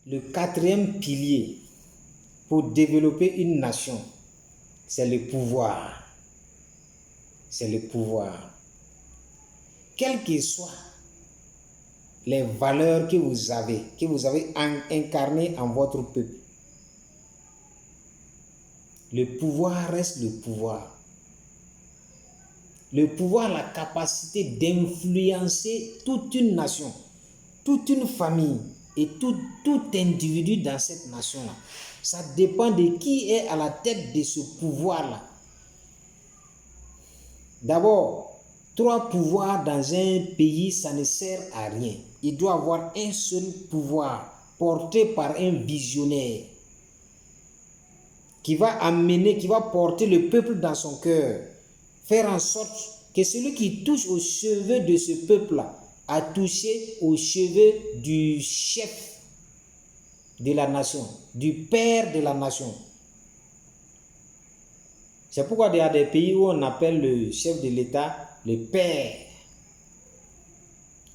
le quatrième pilier pour développer une nation, c'est le pouvoir. C'est le pouvoir. Quelles que soient les valeurs que vous avez incarnées en votre peuple, le pouvoir reste le pouvoir. Le pouvoir a la capacité d'influencer toute une nation, toute une famille et tout individu dans cette nation-là. Ça dépend de qui est à la tête de ce pouvoir-là. D'abord, 3 pouvoirs dans un pays, ça ne sert à rien. Il doit avoir un seul pouvoir porté par un visionnaire qui va porter le peuple dans son cœur, faire en sorte que celui qui touche aux cheveux de ce peuple-là a touché aux cheveux du chef de la nation, du père de la nation. C'est pourquoi il y a des pays où on appelle le chef de l'État le père.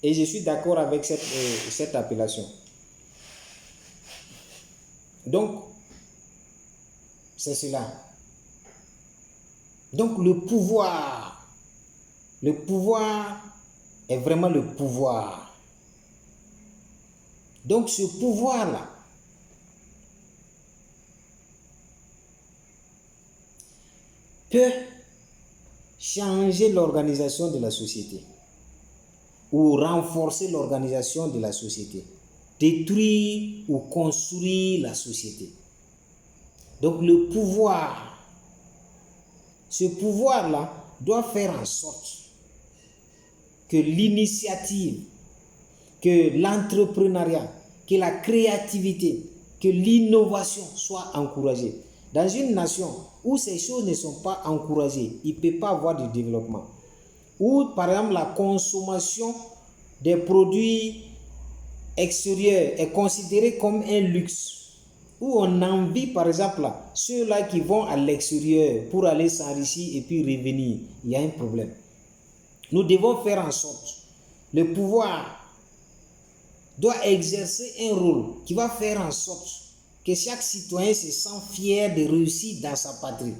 Et je suis d'accord avec cette appellation. Donc, c'est cela. Donc, le pouvoir est vraiment le pouvoir. Donc, ce pouvoir-là peut changer l'organisation de la société ou renforcer l'organisation de la société, détruire ou construire la société. Donc le pouvoir, ce pouvoir-là doit faire en sorte que l'initiative, que l'entrepreneuriat, que la créativité, que l'innovation soient encouragées. Dans une nation où ces choses ne sont pas encouragées, il ne peut pas avoir de développement. Où, par exemple, la consommation des produits extérieurs est considérée comme un luxe. Où on envie, par exemple, ceux-là qui vont à l'extérieur pour aller s'enrichir et puis revenir. Il y a un problème. Nous devons faire en sorte, le pouvoir doit exercer un rôle qui va faire en sorte que chaque citoyen se sent fier de réussir dans sa patrie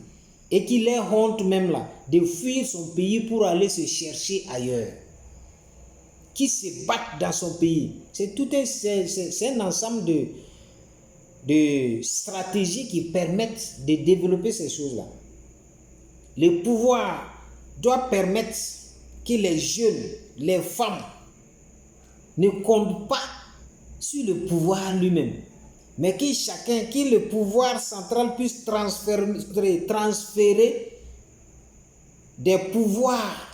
et qu'il ait honte même là de fuir son pays pour aller se chercher ailleurs. Qui se battent dans son pays. C'est un ensemble de stratégies qui permettent de développer ces choses-là. Le pouvoir doit permettre que les jeunes, les femmes ne comptent pas sur le pouvoir lui-même, mais que le pouvoir central puisse transférer des pouvoirs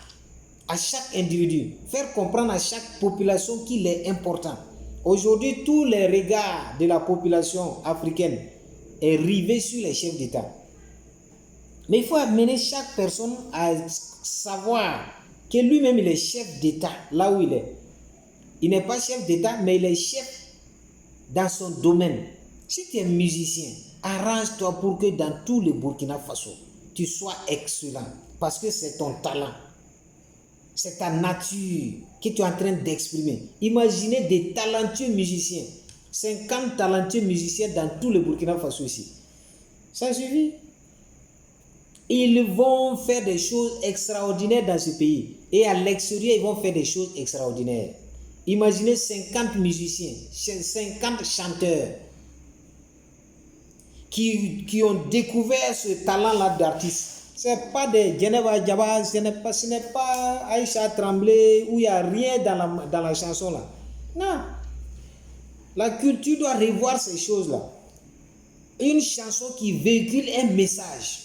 à chaque individu, faire comprendre à chaque population qu'il est important. Aujourd'hui, tous les regards de la population africaine est rivé sur les chefs d'État. Mais il faut amener chaque personne à savoir que lui-même il est chef d'État là où il est. Il n'est pas chef d'État, mais il est chef dans son domaine. Si tu es musicien, arrange-toi pour que dans tout le Burkina Faso, tu sois excellent, parce que c'est ton talent. C'est ta nature que tu es en train d'exprimer. Imaginez des talentueux musiciens, 50 talentueux musiciens dans tout le Burkina Faso ici. Ça suffit. Ils vont faire des choses extraordinaires dans ce pays. Et à l'extérieur, ils vont faire des choses extraordinaires. Imaginez 50 musiciens, 50 chanteurs qui ont découvert ce talent-là d'artiste. Ce n'est pas des Geneva Djaba, ce n'est pas Aïcha Tremblay où il n'y a rien dans la chanson là. Non. La culture doit revoir ces choses-là. Une chanson qui véhicule un message.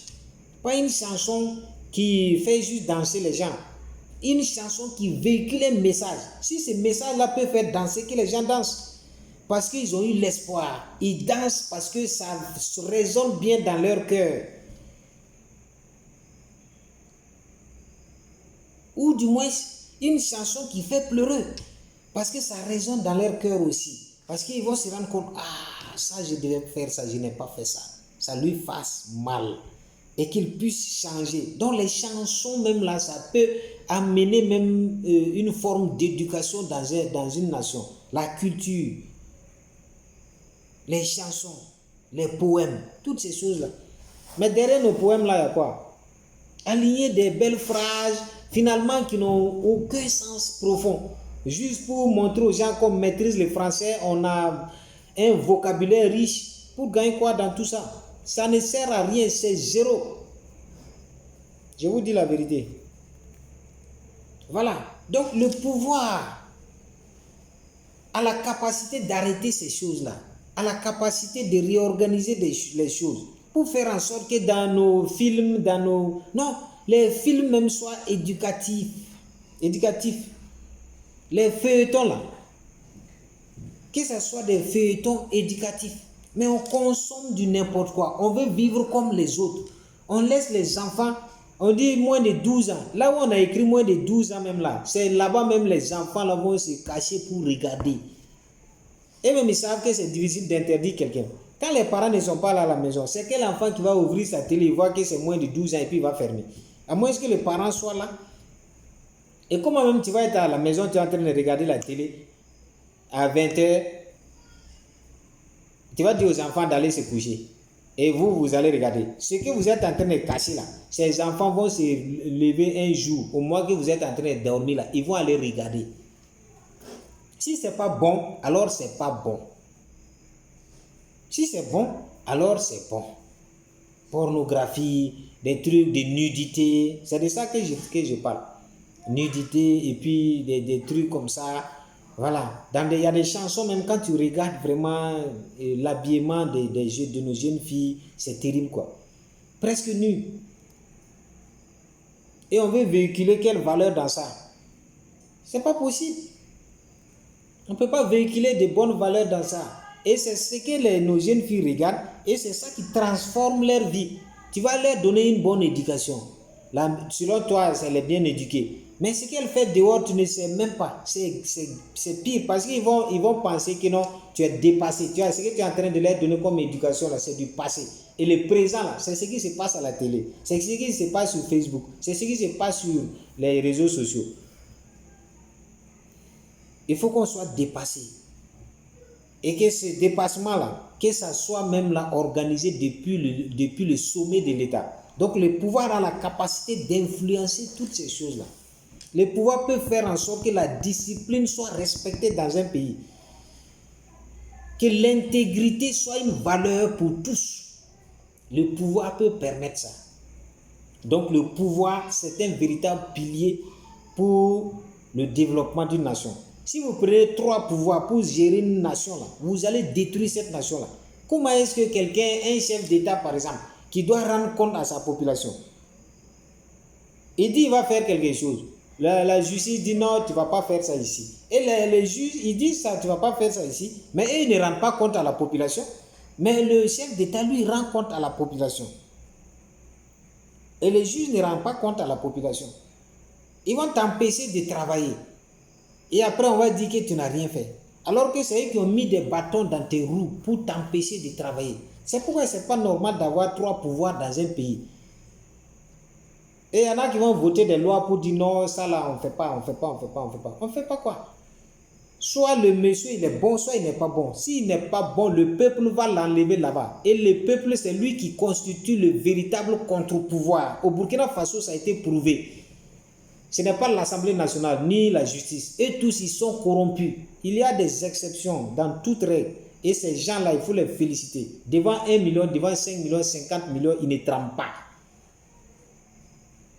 Pas une chanson qui fait juste danser les gens. Une chanson qui véhicule un message. Si ce message-là peut faire danser, que les gens dansent. Parce qu'ils ont eu l'espoir. Ils dansent parce que ça résonne bien dans leur cœur. Ou du moins, une chanson qui fait pleurer. Parce que ça résonne dans leur cœur aussi. Parce qu'ils vont se rendre compte, ah, ça je devais faire ça, je n'ai pas fait ça. Ça lui fasse mal. Et qu'il puisse changer. Donc les chansons même là, ça peut amener même une forme d'éducation dans une nation. La culture. les chansons, les poèmes, toutes ces choses-là. Mais derrière nos poèmes-là, il y a quoi? Aligner des belles phrases, finalement, qui n'ont aucun sens profond. Juste pour montrer aux gens qu'on maîtrise le français, on a un vocabulaire riche. Pour gagner quoi dans tout ça? Ça ne sert à rien, c'est zéro. Je vous dis la vérité. Voilà. Donc le pouvoir a la capacité d'arrêter ces choses-là, a la capacité de réorganiser les choses pour faire en sorte que dans nos films, Non, les films même soient éducatifs. Les feuilletons là, que ce soit des feuilletons éducatifs. Mais on consomme du n'importe quoi. On veut vivre comme les autres. On laisse les enfants, on dit moins de 12 ans. Là où on a écrit moins de 12 ans même là, c'est là-bas même les enfants là vont se cacher pour regarder. Et même ils savent que c'est difficile d'interdire quelqu'un. Quand les parents ne sont pas là à la maison, c'est quel enfant qui va ouvrir sa télé, il voit que c'est moins de 12 ans et puis il va fermer. À moins que les parents soient là. Et comment même tu vas être à la maison, tu es en train de regarder la télé à 20h, tu vas dire aux enfants d'aller se coucher. Et vous allez regarder. Ce que vous êtes en train de cacher là, ces enfants vont se lever un jour, au moins que vous êtes en train de dormir là, ils vont aller regarder. Si c'est pas bon, alors c'est pas bon. Si c'est bon, alors c'est bon. Pornographie, des trucs de nudité, c'est de ça que je parle. Nudité et puis des trucs comme ça. Voilà. Il y a des chansons, même quand tu regardes vraiment l'habillement de nos jeunes filles, c'est terrible quoi. Presque nu. Et on veut véhiculer quelle valeur dans ça? C'est pas possible. On ne peut pas véhiculer de bonnes valeurs dans ça. Et c'est ce que nos jeunes filles regardent et c'est ça qui transforme leur vie. Tu vas leur donner une bonne éducation. Là, selon toi, elle est bien éduquée. Mais ce qu'elle fait dehors, tu ne sais même pas. C'est pire parce qu'ils vont penser que non, tu es dépassé. Tu vois, ce que tu es en train de leur donner comme éducation, là, c'est du passé. Et le présent, là, c'est ce qui se passe à la télé. C'est ce qui se passe sur Facebook. C'est ce qui se passe sur les réseaux sociaux. Il faut qu'on soit dépassé. Et que ce dépassement-là, que ça soit même là organisé depuis le sommet de l'État. Donc le pouvoir a la capacité d'influencer toutes ces choses-là. Le pouvoir peut faire en sorte que la discipline soit respectée dans un pays. Que l'intégrité soit une valeur pour tous. Le pouvoir peut permettre ça. Donc le pouvoir, c'est un véritable pilier pour le développement d'une nation. Si vous prenez 3 pouvoirs pour gérer une nation, là, vous allez détruire cette nation-là. Comment est-ce que quelqu'un, un chef d'État par exemple, qui doit rendre compte à sa population, il dit qu'il va faire quelque chose. La justice dit non, tu ne vas pas faire ça ici. Et les juges, ils disent ça, tu ne vas pas faire ça ici. Mais eux, ils ne rendent pas compte à la population. Mais le chef d'État, lui, rend compte à la population. Et les juges ne rendent pas compte à la population. Ils vont t'empêcher de travailler. Et après, on va dire que tu n'as rien fait. Alors que c'est eux qui ont mis des bâtons dans tes roues pour t'empêcher de travailler. C'est pourquoi ce n'est pas normal d'avoir 3 pouvoirs dans un pays. Et il y en a qui vont voter des lois pour dire non, ça là, on ne fait pas. On ne fait pas quoi? Soit le monsieur, il est bon, soit il n'est pas bon. S'il n'est pas bon, le peuple va l'enlever là-bas. Et le peuple, c'est lui qui constitue le véritable contre-pouvoir. Au Burkina Faso, ça a été prouvé. Ce n'est pas l'Assemblée nationale ni la justice. Et tous, ils sont corrompus. Il y a des exceptions dans toutes règles. Et ces gens-là, il faut les féliciter. Devant 1 million, devant 5 millions, 50 millions, ils ne tremblent pas.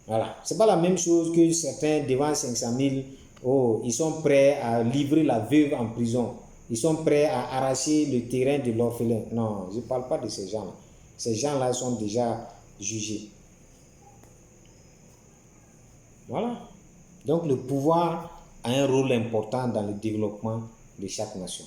Voilà. Ce n'est pas la même chose que certains, devant 500 000, oh, ils sont prêts à livrer la veuve en prison. Ils sont prêts à arracher le terrain de l'orphelin. Non, je ne parle pas de ces gens-là. Ces gens-là sont déjà jugés. Voilà. Donc le pouvoir a un rôle important dans le développement de chaque nation.